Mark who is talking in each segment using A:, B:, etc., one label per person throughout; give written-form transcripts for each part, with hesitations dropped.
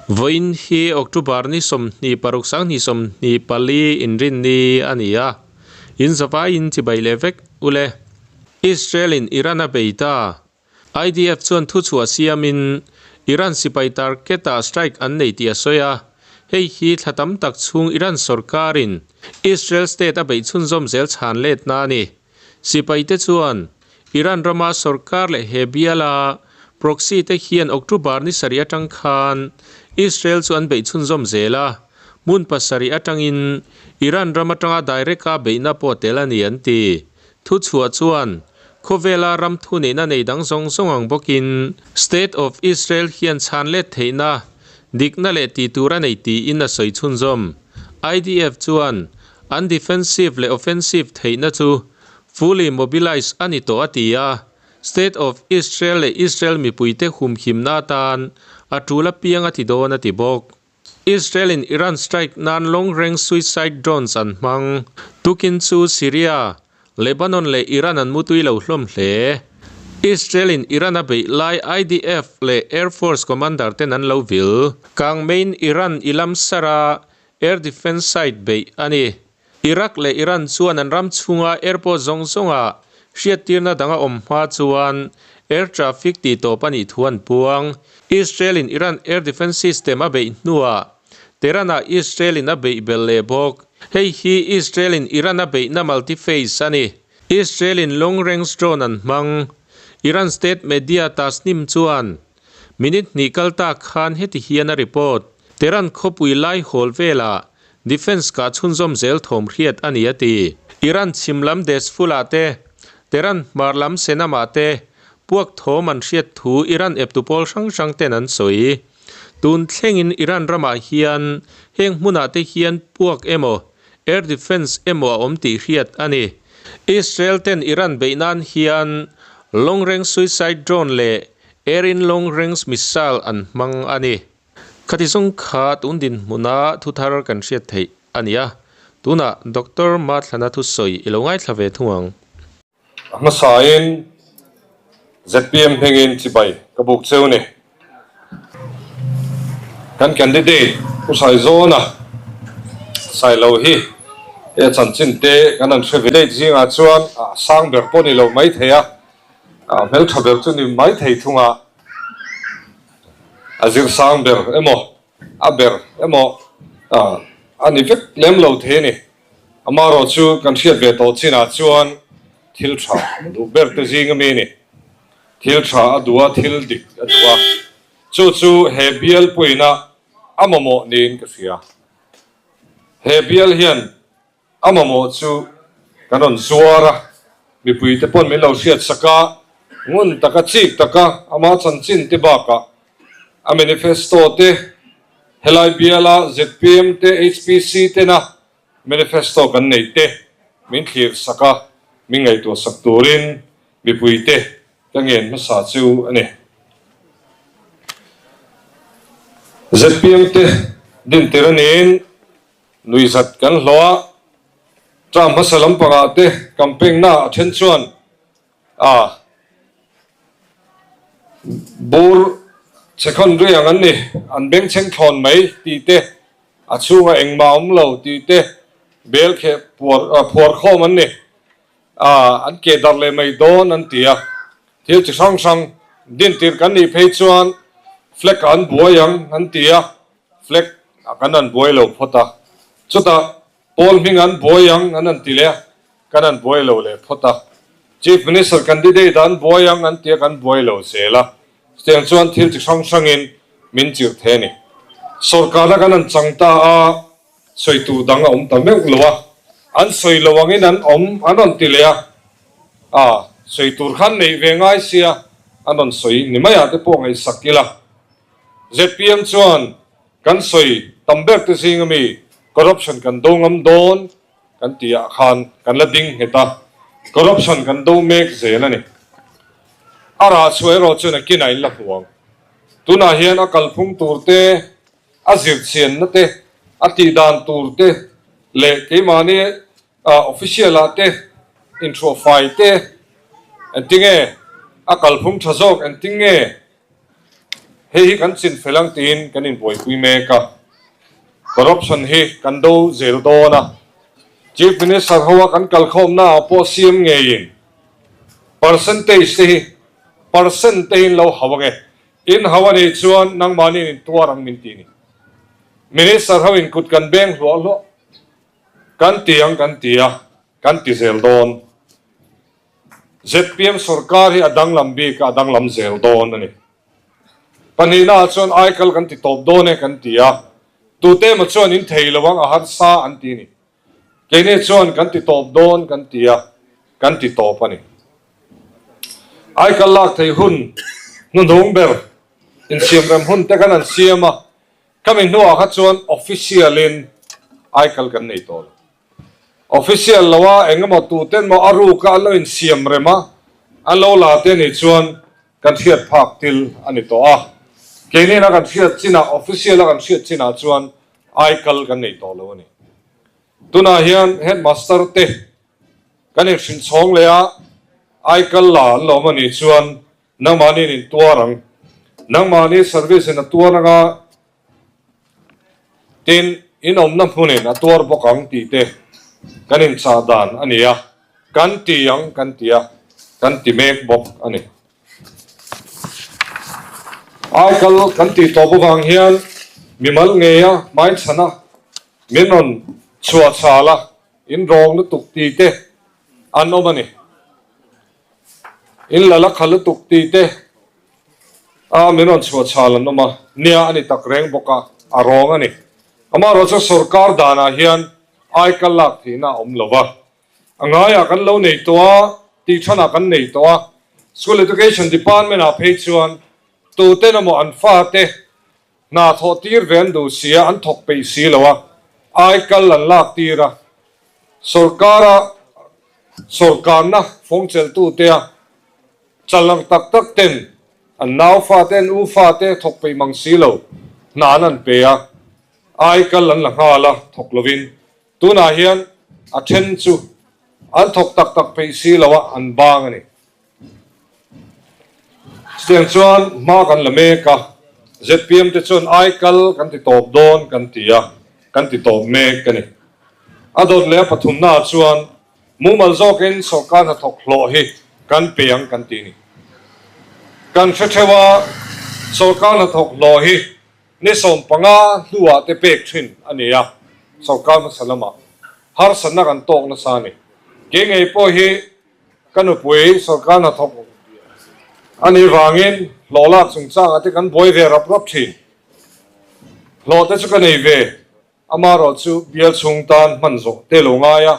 A: voin hi October ni som ni paruk sang ni som ni pali inrin ni ania in zava in chi bai levek ule Israel in Iran a beita IDF chuan thu chua siamin Iran sipai targeta strike an nei tia soya hei hi thlatam tak chung Iran sarkarin Israel state a bei chun zom zel chan let na ni sipai te chuan Iran rama sarkar le hebiala proxy te hian October ni sari atang khan Israel chuan bei chun zom zela mun pasari atangin Iran rama tanga direct ka beina potela ni anti thu chua chuan Kovela ram thu ne na nei dang song songang bokin State of Israel hian chan let theina dikna le ti tura nei ti in a soi chun zom IDF chuan undefensive le offensive theina chu fully mobilized ani to atia State of Israel le Israel mi puite hum himna tan atula pianga ti don ati bok Israel in Iran strike nan long range suicide drones an mang tukin chu Syria Lebanon le Iran an mutui lo hlom hle Israel in Iran a bei lai IDF le Air Force Commander ten an lo vil kang main Iran ilam sara air defense site bei ani Iraq le Iran chuan an ram chunga airport zonga hriat tirna danga omha chuan air traffic ti to pani thuan puang Israel in Iran air defense system a bei nuwa terana Israel in a bei bel le bok hei hi Israel in Iran a bei na multi-phase ani Israel in long range drone an mang Iran state media tasnim chuan minute nikal ta khan heti hian a report teran khopui lai hol vela defense ka chunzom zel thom hriat ani ati Iran chimlam des fulate teran marlam senamate puak thoman hriat thu Iran eptupol sang tenan soi tun thlengin Iran rama hian heng hmuna te hian puak emo air defense emo omti hriat ani Israel ten Iran beinan hian long range suicide drone le air in long range missile an mang ani khatisung kha tundin muna thuthar kan hriat thei ania tuna Dr. Matlana thu soi ilongai thlave thuang
B: masain ZPM hengin chibai kabuk cheune kan candidate usai zona sai lo hi e chan chin te kan an threvi jinga chuan sang ber poni lo mai theya mel thaber chu ni mai thei thunga azir sang ber emo aber emo ani vek lem lo the ni amaro chu kan hriat ve to china chuan thil tha du ber te jinga me ni thil tha adua thil dik adua chu hebial puina amamo nin ka sia hebial hian amamo chu kanon zuara mi pui te pon me lo hriat saka ngun taka chik taka ama chan chin te baka a manifesto te helai biala ZPM te HPC te na manifesto kan nei te min thlir saka mi ngai to sak turin mi pui te kangen ma sa chu ane ZPM te din teranin nuizat kan hloa tram masalam panga te campaign na then chuan bur second riang an ni an beng cheng thon mai ti te achunga engma omlo ti te bel khe phor khom an ni an ke dar le mai don an tia thil chi sang din tir kan ni phei chuan flag an buayang an tia flag kan an buai lo phota chuta pol ming an buayang an tile kan an buai lo le phota chief minister candidate an buayang an tia kan buai lo sela steng chuan thil chi sang in min chir the ni sarkar kan an changta a soitu dang om ta mek lowa an soi lowangin an om an tile soitur khan nei ve ngai sia anon soi ni maya te po ngai sakila ZPM chuan kan soi tambek te singami corruption kan dongam don kan tia khan kan la ding heta corruption kan do mek zela ni ara suero chuna kinai la huang tuna hian akal phung turte azir chen na te ati dan turte le keimani official ate intro file te antinge akal phung thazok antinge hi kan chin felang tin kan in boi pui me ka corruption hi kan do zel do na chief minister hawa kan kal khom na po sim nge in percentage hi percentage lo hawange in hawani chuan nang mani in tuarang min ti ni minister hawin kut kan beng lo kan tiang kan tia kan ti zel don ZPM sarkar hi adang lambi ka adang lam zel don ani panina chuan aikal kan ti top don e kan tia tute ma chuan in theilawang a har sa an ti ni kene chuan kan ti top don kan tia kan ti top ani aikal lak thei hun nu dong ber in siam ram hun te kan an siama kamin nu a kha chuan official in aikal kan nei tol official lawa engemaw tu ten mo aru ka lo in siam rema alo la te ni chuan kan thiat phak til ani to a kene na kan thiat china official kan thiat china chuan aikal kan nei to lo ani tuna hian headmaster te kan in sin chong le a aikal la lo mani chuan nang mani in tuarang nang mani service in tuaranga tin in omna phunin a tuar bokang ti te kan in sa dan ania kan tiang kan tia kan ti mek bok ani aikal kan ti to bawang hian mimal ngeya mai chana minon chua chala in rong na tuk ti te anomani in lala khal tuk ti te a minon chua chala noma nia ani tak reng boka arong ani amaro cha sarkar dana hian aikal lak thina om lova angaya kan lo nei towa ti thana kan nei towa school education department a phei chuan tu te namo an fa te na tho tir ven du sia an thok pe si lowa aikal lan lak tira sarkar na phongchel tu te a chalang tak tak ten an nau fa ten u fa te thok pe mang si lo nan an pe a aikal lan la hala thok lovin tuna hian a then chu an thok tak tak pe si lawa an bang ani stiang chuan ma kan la me ka ZPM te chuan aikal kan ti top don kan tia kan ti top me kani adot le pathum na chuan mumal zokin sarkar na thok hlo hi kan peang kan ti ni kan thethewa sarkar na thok hlo hi ni som panga hluwa te pek thin ania sarkar ma salama har sanna kan tok na sani ke ngei po hi kanu pui sarkar na thok ani wangin lola chungchang ate kan boi ve rap rap thin lo te chu kan ei ve amaro chu bial chungtan manzo te lo nga ya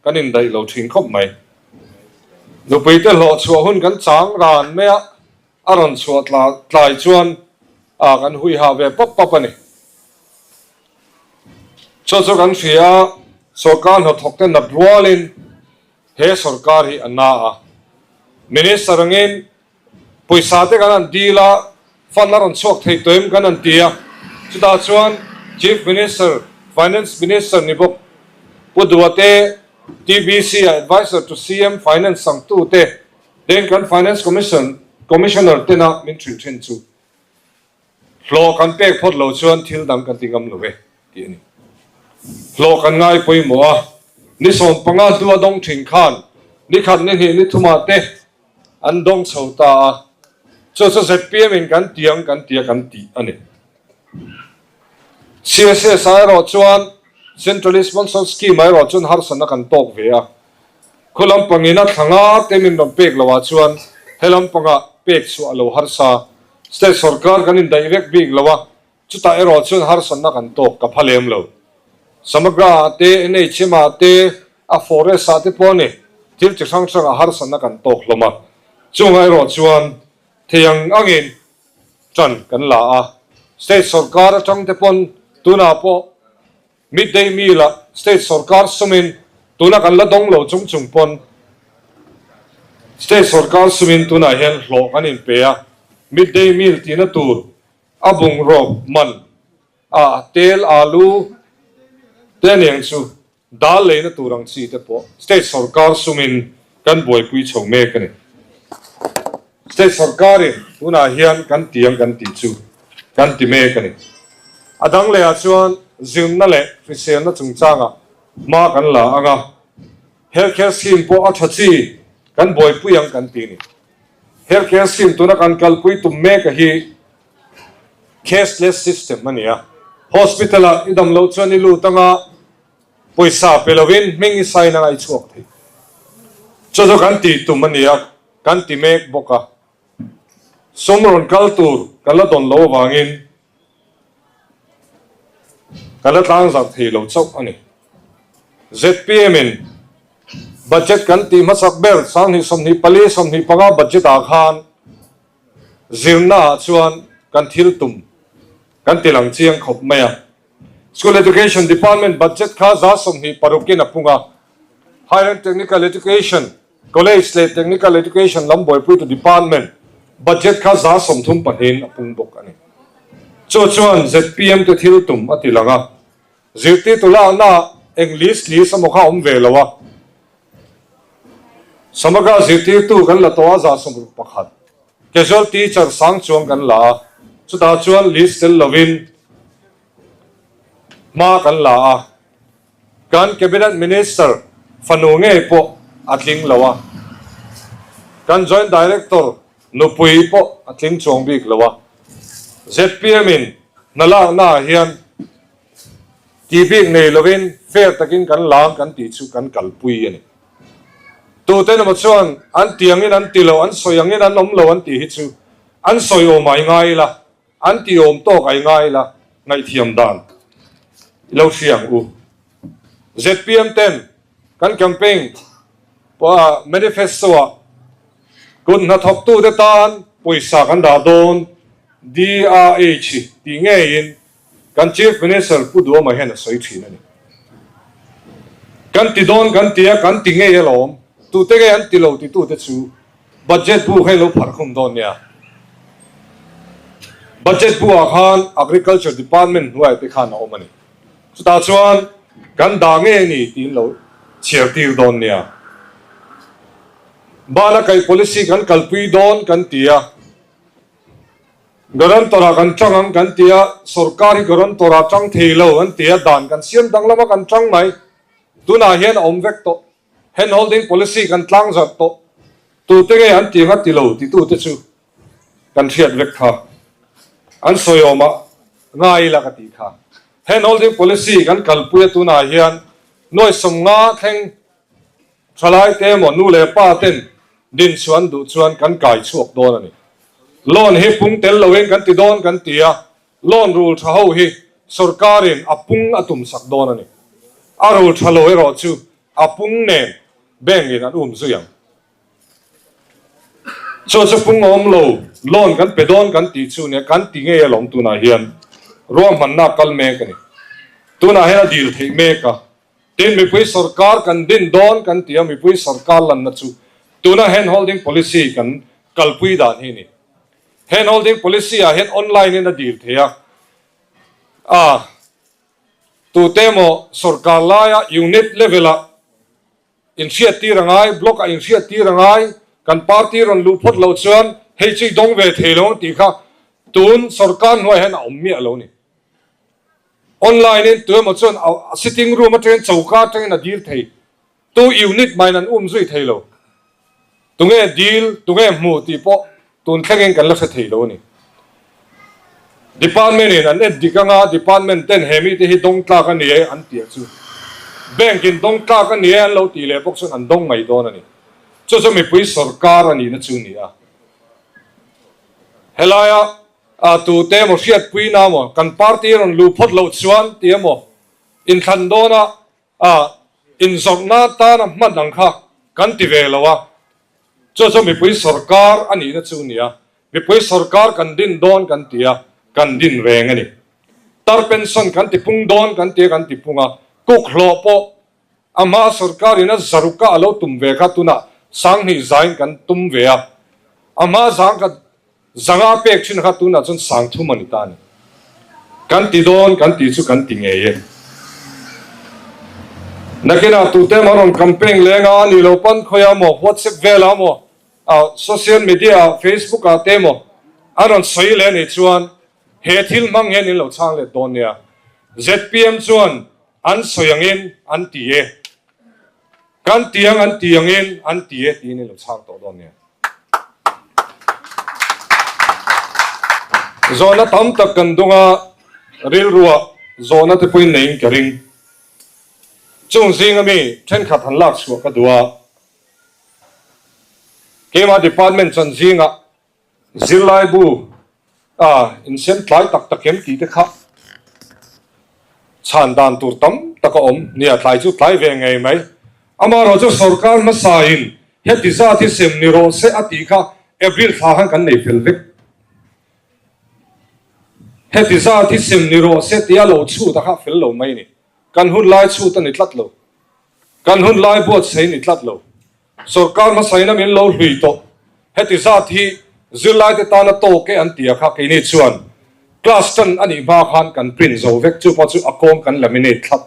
B: kanin dai lo thin khop mai lu pui te lo chu hun kan chang ran me a aron chuat la tlai chuan a kan hui ha ve pop pop ani cho kan fia sarkar no thok te na rualin he sarkar hi anna a minister ngin poisa te kan an dila fanaron chok thei toim kan an tia chuta chuan chief minister finance minister ni bok puduate TBC advisor to CM finance sang tu te den kan finance commissioner te na min thin chu lo kan pek phot lo chuan thil dam kan tingam lo ve ti ni lo kan ngai poi mo a ni som panga duwa dong thin khan ni khat ni hi ni thuma te an dong chhota cho ZPM in kan tiang kan tia kan ti ani CSS ai ro chuan centrally sponsored scheme ai ro chuan har sana kan tok ve a khulam pangina thanga temin rom pek lawa chuan helam panga pek chu alo har sa state sarkar kan in direct big lawa chuta ero chuan har sana kan tok ka phalem lo samagra te nei chima te a forest ate pone til chi sang sang har sana kan tok loma chungai ro chuan thiang angin chan kan la a state sarkar atang te pon tuna po midday meal state sarkar sumin tuna kan la dong lo chung pon state sarkar sumin tuna hian hlo kan in pe a midday meal tina tur abung rob man a tel alu teneng chu dal le na turang chi te po state sarkar sumin kan boi pui chho me kan state sarkar tuna hian kan tiang kan ti chu kan ti me kan ni adang le a chuan zim na le fisel na chung changa ma kan la anga healthcare scheme po a thachi kan boy puyang kan ti ni healthcare scheme tuna kan kalpui tum me ka hi cashless system mania hospital a idam lo chuan ilu tanga poisa pelovin mingi sai na ngai chuak thi cho kan ti tum mania kan ti mek boka somron kaltur kala don lo wangin kala tlang zak thi lo chok ani ZPM in budget kan ti masak ber sang ni som ni pali som ni panga budget a khan zirna chuan kan thil tum kan tilang chiang khop maya school education department budget kha za som ni parukin apunga higher technical education college le technical education lamboy pu to department budget kha za som thum pahin apung bok ani chuan ZPM te thil tum atilanga zirti tula na english li samokha ve lawa samaga zirti tu kan la towa za som pakhat casual teacher sang chuang kan la chuta chuan list tel lovin ma kan la kan cabinet minister fanu nge po atling lawa kan joint director nupui po atling chong bik lawa ZPM in nala na hian tibik nei lovin fair takin kan lang kan ti chu kan kalpui ani tu te na chuan an tiang in an tilo an soyang in an om lo an ti hi chu an soyo mai ngai la an ti om to kai ngai la ngai thiam dan lo siang u ZPM 10 kan campaign pa manifesto kun na thok tu de tan poisa kan da don DRH ti nge in kan chief minister pu do ma hen soi thin ani kan ti don kan tia kan ti nge yelom tu te ge an ti lo ti tu te chu budget bu he lo phar khum don ya budget bu a khan agriculture department huai te khan o mani chuta chuan kan da nge ni tin lo chiar tir don nia bala kai policy kan kalpui don kan tia garan tora kan changang kan tia sarkari garan tora chang theilo an tia dan kan siam danglama kan chang mai tuna hian omvek to hand holding policy kan tlang zat to tu te ge an ti nga ti lo ti tu te chu kan thiat vek kha an soyoma ngai la ka ti kha hand holding policy kan kalpui tuna hian noi som nga theng thalai te mo nu le pa ten din chuan du chuan kan kai chuak don ani loan he pung tel loen kan ti don kan tia loan rule tha ho hi sarkarin apung atum sak don ani a rule tha lo ero chu apung ne bank in an zuyang cho pung om lo loan kan pe don kan ti chu ne kan ti nge lom tu na hian rom man na kal me kan tu na he deal thei me ka ten mi pui sarkar kan din don kan tia mi pui sarkar lan na chu tu na hand holding policy kan kalpui dan hi ni hand holding policy a hen online in a deal thea tu temo sarkar la ya unit level a initiative rangai block a initiative rangai kan party ron lu phot lo chuan hei chi dong ve thelo ti kha tun sarkar noi hen ommi alo ni online in tu mo chuan sitting room a train chauka train a deal thei tu unit mainan zui thelo tunge deal tunge mu ti po tun thlengin kan la sa theilo ni department in an edikanga department ten hemi te hi dong tla ka ni an tia chu bank in dong tla ka ni an lo ti le pok sun an dong mai don ani chu mi pui sarkar ani na chu ni a helaya tu te mo fiat pui na mo kan party ron lu phot lo chuan ti mo in than dona in zorna ta na man dang kha kan ti ve lawa cho mi pui sarkar ani na chu nia mi pui sarkar kan din don kan tia kan din reng ani tar pension kan ti pung don kan tia kan ti punga kuk hlo po ama sarkar ina zaruka alo tum ve kha tuna sang ni zain kan tum ve a ama zang ka zanga pek chin kha tuna chun sang thu mani ta ni kan ti don kan ti chu kan ti nge ye nakina tu te maron campaign lenga ni lo pan khoya mo WhatsApp vela mo social media Facebook a temo aron soi le ni chuan he thil mang hen in lo chang le don nia ZPM chuan an soyangin an tie kan tiang an tiangin an tie ti ni lo chang to don nia zona tam tak kan dunga ril ruwa zona te pui nei karing chung zing ami then khat han lak chu ka duwa kema department chan zinga zilai bu in sem tlai tak tak kem ti te kha chan dan tur tam taka om nia tlai chu tlai ve ngai mai amaro chu sarkar ma sa in he ti za thi sem ni ro se ati kha april tha han kan nei fel vek he ti za thi sem ni ro se tia lo chu ta kha fel lo mai ni kan hun lai chu ta ni tlat lo kan hun lai buat sei ni tlat lo sarkar ma sai na min lo hui to he ti za thi zilai te ta na to ke an tia kha ke ni chuan class tan ani ba khan kan print zo vek chu pa chu akong kan laminate thlat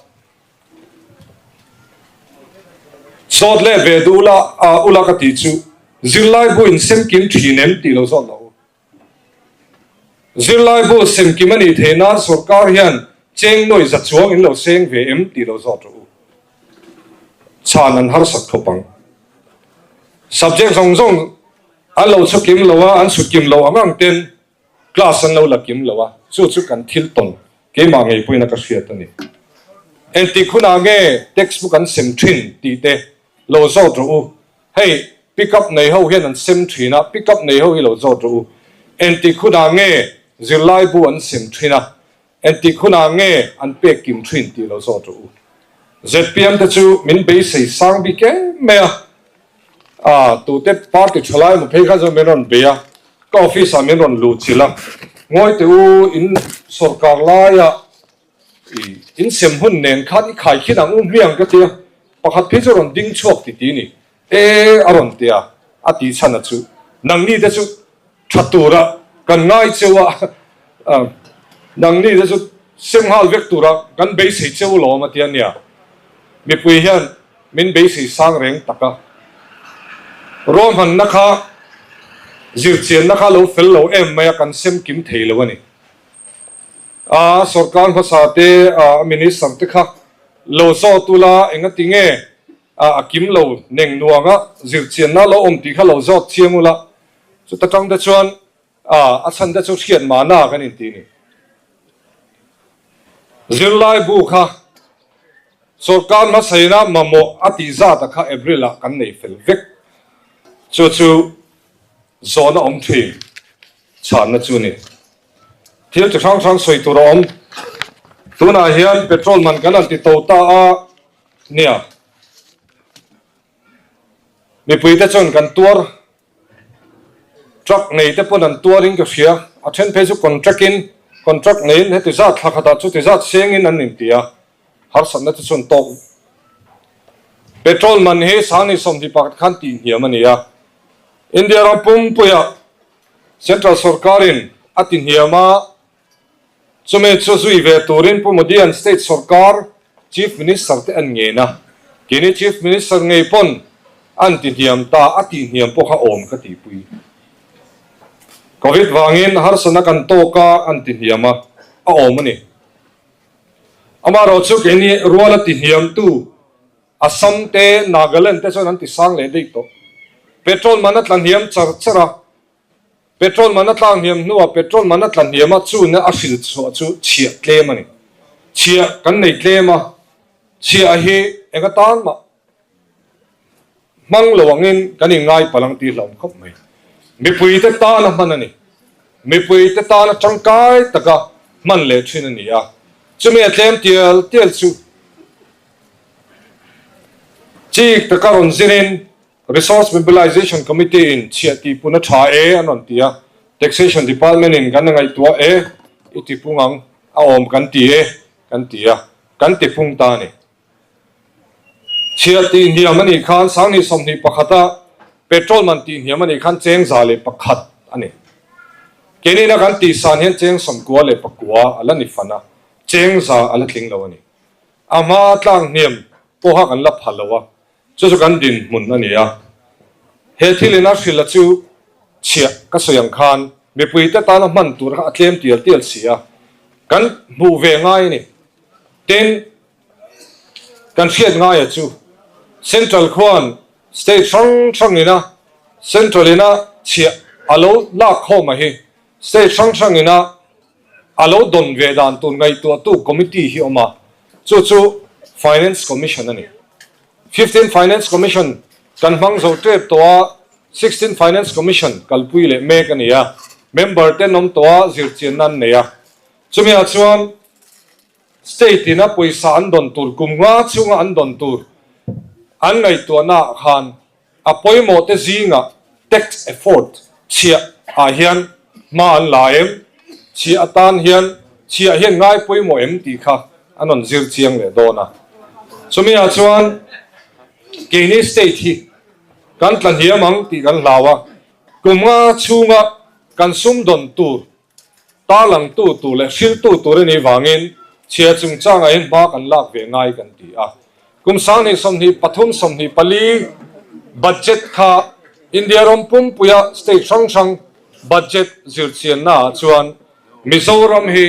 B: sot le ve du la ula ka ti chu zilai bu in sem kim thinem ti lo zo lo zilai bu sem kim ani the na sarkar hian cheng noi za chuang in lo seng ve em ti lo zo tu chan an har sak thopang subject zong zong an lo chu kim lo an su kim lo amang ten class an lo la kim lo chu chu kan thil ton ke ma ngei puina ka hriat ani enti khuna nge textbook an sem thin ti te lo zo tu hey pick up nei ho hian an sem thina pick up nei ho hi lo zo tu enti khuna nge zilai bu an sem thina enti khuna nge an pe kim thin ti lo zo tu ZPM te chu min be sei sang bi ke me tu te party chalai mo phei kha zo meron be ya ka office a meron lu chila ngoi te u in sarkar la ya in sem hun nen khat khai khinang miang ka tia pakhat phe zo ron ding chok ti ni aron tia ati chana chu nang ni te chu thatura kan ngai chewa nang ni te chu semhal vektura kan be sei chew lo ma tia nia mi pui hian min be sei sang reng taka rom han nakha zir chen nakha lo fel lo em maya kan sem kim thei lo ani sarkar phasa te minister te kha lo zo tula enga tinge kim lo neng nuanga zir chen na lo om ti kha lo zo chiamula chu ta tang da chuan chan da chu khian ma na kan in ti ni zirlai bu kha sarkar ma saina mamo ati za ta kha april kan nei fel vek chu zona om thi chan na chu ni thil chi sang sang soi tu rom tuna hian petrol man kan an ti to ta nia mi pui te chon kan tuar truck nei te pon an tuaring ka hria a then phe chu contract nei he ti za thla khata chu ti za seng in an nin tia har san na te chon to petrol man he sani som di pak khan ti hiam ania India ra pum puya central sarkarin atin hiama chume chu zui ve turin pumodian state sarkar chief minister te an nge na kini chief minister ngei pon an tin hiam ta atin hiam po kha om ka ti pui covid wangin har sana kan to ka an tin hiama a om ani amaro chu kini ruala tin hiam tu Assam te Nagaland te chon an ti sang le dei to petrol manat lan hiam chara petrol manat lang hiam nuwa petrol manat lan hiam chu na asil chu chia tlem ani chia kan nei tlema chia hi enga tan ma mang lowangin kan ngai palang ti hlom khop mai mi pui te ta na man ani mi pui te ta na changkai taka man le thin ani ya chumi tlem tiel chu chi takaron zirin Resource Mobilization Committee in Chiati Puna Tha anon tia Taxation Department in Ganangai tua iti pungang aom kan tia kan ti pung ta ni Chiati India mani khan sang ni som ni pakhata petrol man ti ni mani khan cheng za le pakhat ani keni na kan ti san hen cheng som kwa le pakwa ala ni fana cheng za ala tling lo ani ama tlang niam po ha kan la phalawa chu kan din mun ani ya he thilena khila chu chia ka soyang khan mi pui te ta na man tur kha tlem tial sia kan mu ve ngai ni ten kan fiat ngai chu central khuan state sang ina central ina chia alo la kho ma hi state sang ina alo don ve dan tun ngai tu committee hi oma chu finance commission ani 15 finance commission kan mang zo trep to 16 finance commission kalpui le me kan ya member te nom to zir chen nan ne ya chumi a chuan state ina poisa an don tur kumnga chunga an don tur an ngai to na khan apoimo te zinga tax effort chia a hian ma an laem chia atan hian chia hian ngai poimo em ti kha anon zir chiang le dona chumi a chuan keini state hi kan tlan hiamang ti kan lawa kumnga chunga kan sum don tur ta lang tu le sil tu ni wangin chia chung changa in ba kan lak ve ngai kan ti a kum sang ni som ni pathum som ni pali budget kha india rom pum puya state sang budget zir chian na chuan mizoram hi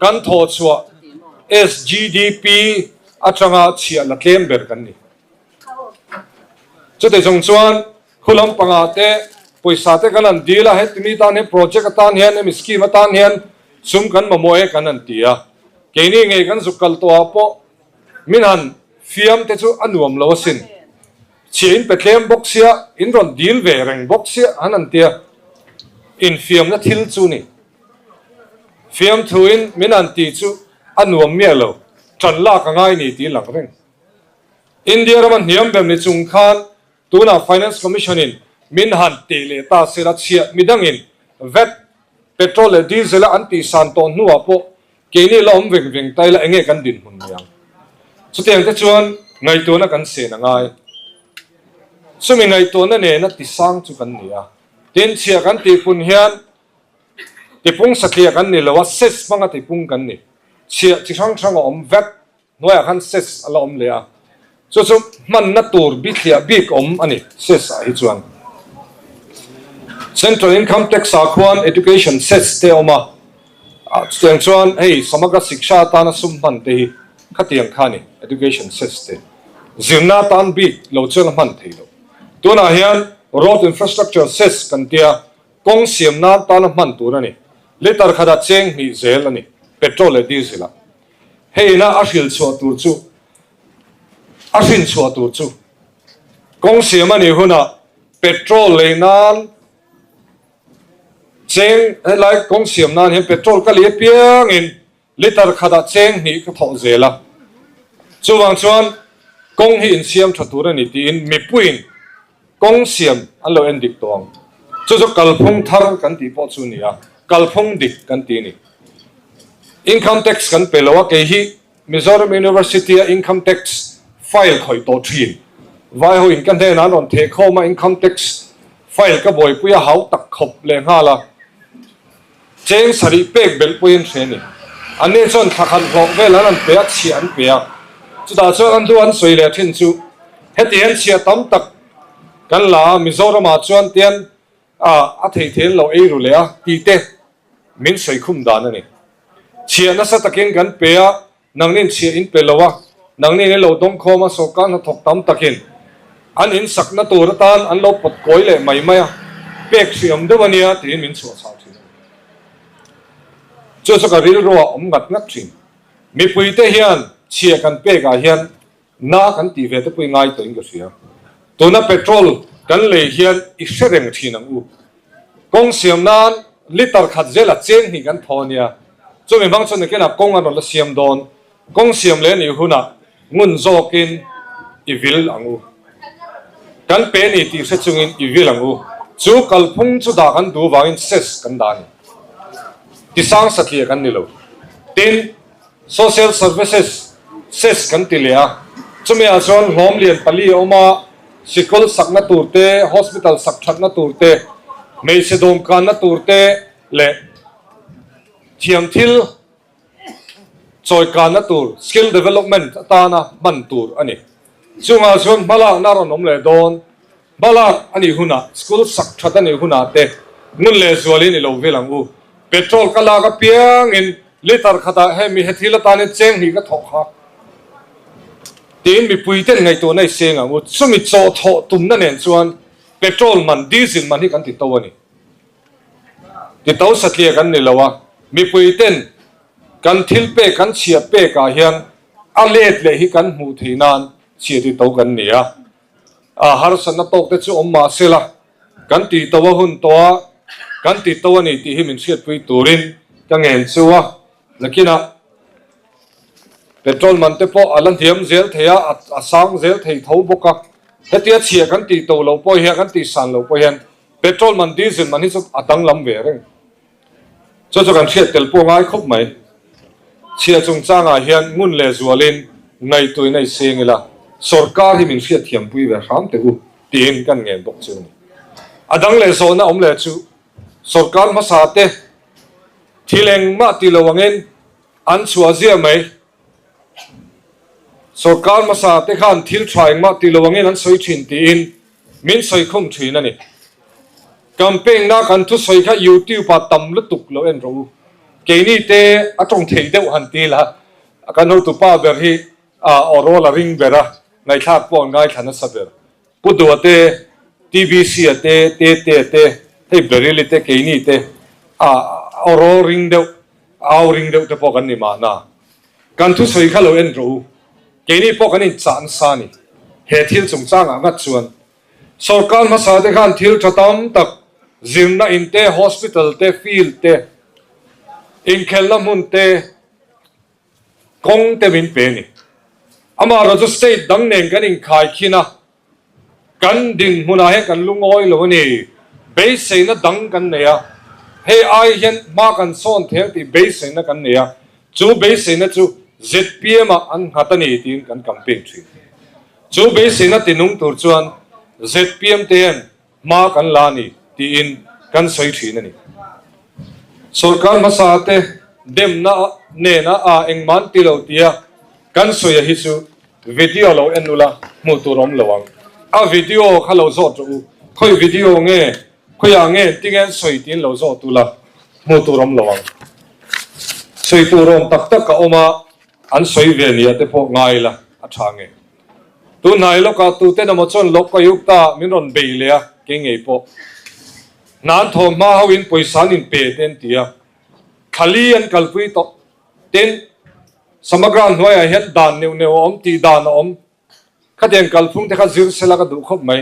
B: kan tho chua sgdp atanga chia la tlem ber kan ni chu te jong chuan khulam panga te poisa te kan an dila het mi tan he project tan hian em scheme tan hian sum kan mamoe kan an tia keini nge kan zukal to apo minan fiam te chu anuam lo sin chin petlem boxia in ron deal ve reng boxia anan tia in fiam na thil chu ni fiam thuin minan ti chu anuam mi lo tran la ka ngai ni ti lang reng india raman niam bem ni chung khan tuna finance commission in min han te le ta sera chia midangin vet petrol le diesel anti santon nu apo keini lom veng tai la enge kan din hun yang chutiang te chuan ngai to na kan se na ngai sumi ngai to na ne na ti sang chu kan nia ten chia kan ti pun hian ti pung sakya kan ni lawa ses manga ti pung kan ni chia chi sang om vet noya kan ses ala om le a chu man na tur bi thia bik om ani ses a hi chuan central income tax a khuan education ses te oma chuan chuan hey samaga siksha ta na sum man te hi khatiang khani education ses te zirna tan bi lo chuan man thei lo tuna hian road infrastructure ses kan tia kong siam na ta na man tu na ni letar khada cheng ni zel ani petrol le diesel a hey na ashil chwa tur chu asin chwa tur chu kong siam ani huna petrol le nan cheng lai kong siam nan hian petrol ka le piang in liter khada cheng ni ka tho zela chuwang chuan kong hi in siam thatur ani ti in mi puin kong siam an lo en dik tong chu kalphung thar kan ti po chu ni a kalphung dik kan ti ni income tax kan pelowa ke hi Mizoram University income tax file khoi to thin vai ho in kan the na non the khoma income tax file ka boy puya hau tak khop le nga la cheng sari pek bel puin theni ane chon thakhan khok vel an pe chi an pe chu da chuan an du an soi le thin chu hetian chia tam tak kan la Mizoram a chuan tian a thei thel lo ei ru le a ti te min soi khum dan ani chia na sa takin kan pe a nangnin chia in pe lowa nangnin lo dong khoma so kan thok tam takin an in sakna tur tan an lo pot koi le mai maya pek siam de wania tin min chu sa thin chu ka ril ro om ngat ngat thin mi pui te hian chia kan pe ga hian na kan ti ve te pui ngai to in ga sia to na petrol kan le hian i sereng thin ang u kong siam nan liter khat zela cheng hi kan thonia chu mi bang chon ke na kong an la siam don kong siam le ni huna ngun zokin i vil angu kan pe ni ti se chungin i vil angu chu kalphung chu da kan du wangin ses kan dan ti sang sakhi kan ni lo tin social services ses kan ti le a chu me a chon hom lian pali oma sikol sakna turte hospital sakthna turte mei se dom kan na turte le thiam thil choi kan na tur skill development ta na man tur ani chunga chon bala na ron om le don bala ani huna school sakthata ni huna te ngun le zualin ilo velang u petrol kala ka piang in liter khata he mi hethila tane cheng hi ka thok kha tin mi puiten ngai to nai senga u sumi cho tho tum na nen chuan petrol man diesel man hi kan ti to ani ti to satlia kan ni lawa mi puiten kan thil pe kan chia pe ka hian a let le hi kan mu thinan chia ti to kan nia a har san na tok te chu omma sela kan ti to hun to kan ti to ani ti hi min siat pui turin ka ngen chuwa lakina petrol man te po alan thiam zel theya a sang zel thei tho boka hetia chia kan ti to lo po hian kan ti san lo po hian petrol man diesel man hi chu atang lam ve reng cho kan siat tel po ngai khop mai chia chung changa hian ngun le zualin ngai tui nei sengila sarkar hi min siat thiam pui ve ham te u tin kan ngen bok chu adang le so na om le chu sarkar ma sa te thileng ma ti lowangen an chua zia mai sarkar ma sa te khan thil thaing ma ti lowangen an soi thin ti in min soi khum thin ani campaign na kan thu soi kha youtube pa tam lu tuk lo en ro ke ni te atong thei deuh han ti la kan ho tu pa ber hi oro la ring bera ngai thak po ngai thana saber pudu te tvc te hei berili te ke ni te oro ring deuh te po kan ni ma na kan thu soi kha lo en ro ke ni po kan in chan sa ni he thil chung chang anga chuan sarkar ma sa te khan thil thatam tak zimna in te hospital te field te in khela mun te kong te min pe ni ama ro state dang nen kan in khai khina kan din huna he kan lungoi lo ni be se na dang kan ne ya he ai hian ma kan son the ti be se na kan ne ya chu be se na chu zpm an hatani tin kan campaign thi chu be se na tinung tur chuan zpm ten ma kan la ni ti in kan soi thi na ni sarkar ma sa te dem na ne na engman ti lo tia kan soi hi chu video lo enula mu turom lawang a video khalo zo tu khoi video nge khoya nge tingen soi tin lo zo tu la mu turom lawang soi turom tak tak ka oma an soi ve ni ate pho ngai la a thange tu nai lo ka tu te na mo chon lok ka yukta min ron be le a ke ngei po nan thom ma hawin poisan in pe ten tia khali an kalpui to ten samagran hoya het dan neu om ti dan om khaden kalphung te kha zir sela ka du khop mai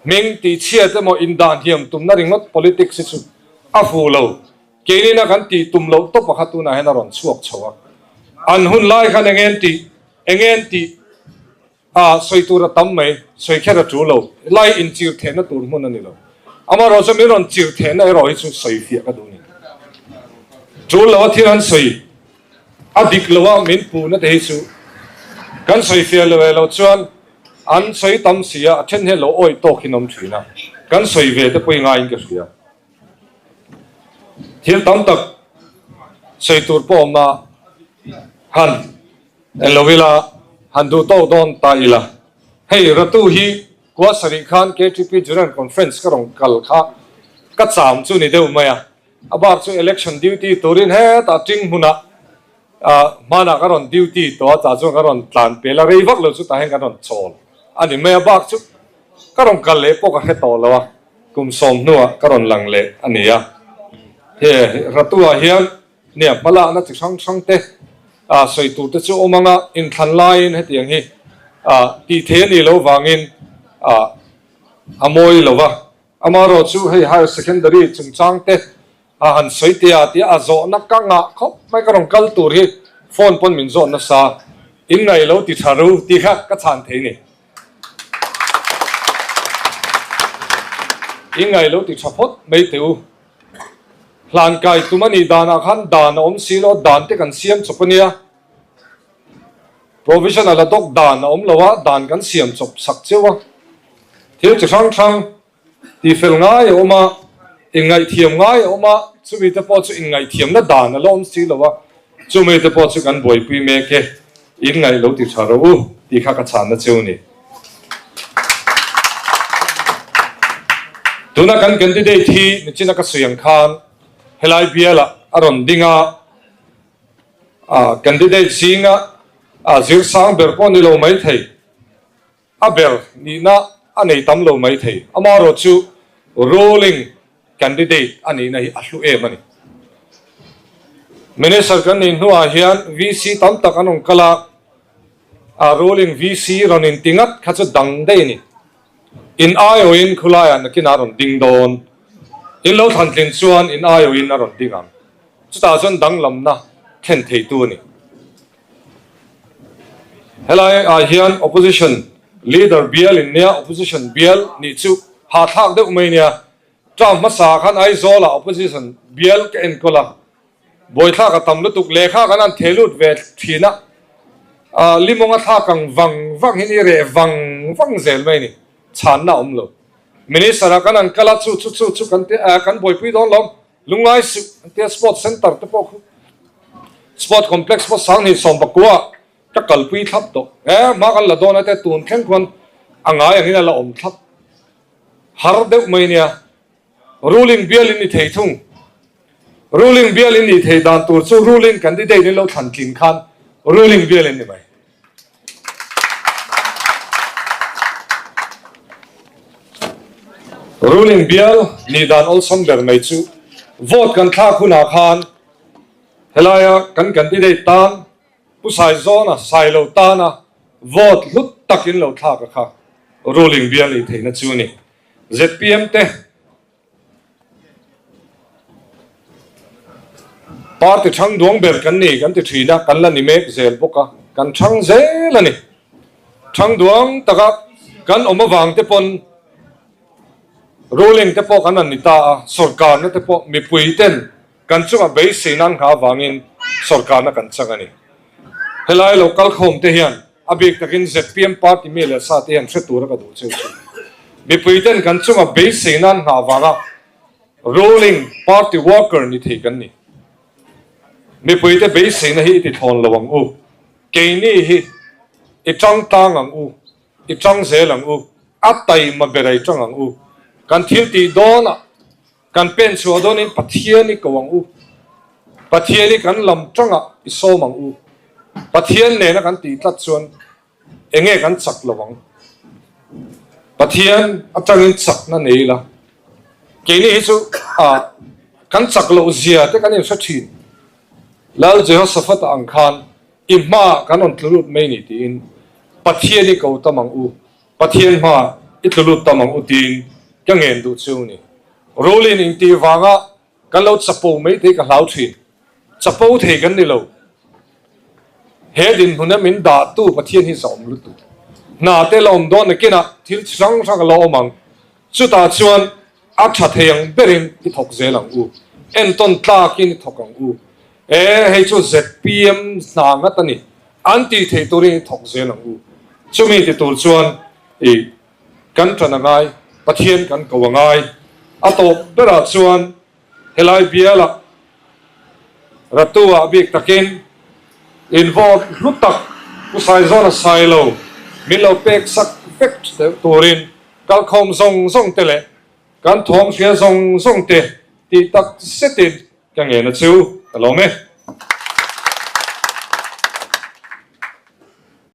B: meng ti chia te mo in dan hiam tum na ringot politics chu a fu lo ke ni na kan ti tum lo to pakha tu na hena ron chuak chowa an hun lai khan engen ti soi tu ra tam mai soi khera chu lo lai in chiu the na tur mun ani lo ama ro so mi ron chiu the na ro hi chu soi fia ka du ni chu lo thiran soi adik lawa min pu na te chu kan soi fia lo chuan an soi tam sia then he lo oi to khinom thina kan soi ve te poi nga in ka sia thil tam tak soi tur po ma han elovila han du to don ta ila hei ratu hi kwa sari khan KTP General Conference ka rong kal kha ka cham chu ni deu maya abar chu election duty turin he ta ting huna mana karon duty to cha chu karon tlan pela rei vak lo chu ta hen karon chol ani me bak chu karon kal le po ka he to lawa kum som nuwa karon lang le ani ya he ratua hian ne pala na chi sang te soi tu te chu omanga in than line he tiang hi ti the ni lo wangin amoi lova amaro chu hei higher secondary chung chang te han soi tia ti a zo na ka nga khop mai karong kal tur hi phone pon min zo na sa in ngai lo ti tharu ti kha ka chan the ni in ngai lo ti thapot mei teu hlan kai tumani dana khan dan om silo dan te kan siam chopania provisional adok dan om lowa dan kan siam chop sak chewa thil chi sang ti fel ngai oma ingai thiam ngai oma chumi te po chu ingai thiam na dan alom silowa chumi te po chu kan boi pui me ke in ngai lo ti tharo ti kha ka chan na cheu ni ตัวนักการกันได้ที่นี่จีนักเสียงคานเฮลัยเบียละอารมณ์ดิ่งกันได้สิงจิรสังเบอร์ปอนนี่เราไม่เทเบอร์นี่นะอันนี้ตั้มเราไม่เทมารถชู rolling candidate อันนี้นะอัลลูเอมันมินิสต์กันนี่หัวเฮียน VC ตั้มตะกันองกลาrolling VC เรานี่ติงัดข้าจะดังได้นี่in ayo in khulaya na kinaron ding don in lo than tlin chuan in ayo in aron dingam chuta chon dang lam na khen thei tu ni helai hian opposition leader bial in nia opposition bial ni chu ha thak de umai nia tram ma sa khan ai zola opposition bial ke en kola boi tha ka tam lutuk lekha kan an thelut ve thina limonga tha kang wang hi ni re wang zel mai ni chán na lo mini sara kan an kala chu kan te kan boy pui don lom lungai su te sport center te pok sport complex po sang ni som bakwa ta kal pui thap to ma kan la don ate tun khen kon angai ang ina la om thap har de mai nia ruling bial ni thei thung ruling bial ni thei dan tur chu ruling candidate ni lo than kin khan ruling bial ni mai ruling bial ni dan ol som ber mai chu vote kan tha khuna khan helaya kan candidate tan pu sai zona sai lo tana vote lut takin lo tha ka kha ruling bial ni theina chu ni ZPM te party thang duang ber kan ni kan ti thina kan la ni mek zel boka kan thang zel ani thang duang taka kan omawang te pon ruling te po kan an nita sarkar na te po mi puiten kan chunga base nan kha wangin sarkar na kan changani helai local khom te hian abik takin ZPM party me le sa te hian thretur ka du cheu mi puiten kan chunga base nan kha wanga ruling party worker ni thei kan ni mi puite base na hi ti thon lawang u ke ni hi i chang tang ang u i chang zel ang u atai ma berai chang ang u kan thil ti dona kan pen chu donin pathian ni kawang u pathian ni kan lam tanga iso mang u pathian ne na kan ti tlat chuan enge kan chak lawang pathian atangin chak na neila ke ni chu kan chak lo zia te kan sa thin lal jehoshaphat ang khan imma kan on tlut mai ni tin pathian ni ko tamang u pathian ma itlut tamang u tin cái nghề đủ chiêu nè, rồi lên những tiêu vàng á, cái lâu chập bầu mấy thế cái lão thuyền, chập bầu thế cái này lâu, hết दिन hôm nay mình đã tu bắt thiên hi sòng lụt tu, nãy thế lâu đó này kia na, thì sáng sáng cái lâu mang, chú ta chuan áp chặt hàng berin cái thọc dễ lăng u, en ton ta kia thọc lăng u, hay chú ZPM nàng á ta nè, anti thế tôi đi thọc dễ lăng u, chú mình thì tôi chuan, căn trần ngay pathian kan kawangai atop bera chuan helai biala ratua bik takin involve lutak usai zona silo milo pek sak fek turin kal khom zong tele kan thom sia zong te ti tak setin ka nge na chu alo me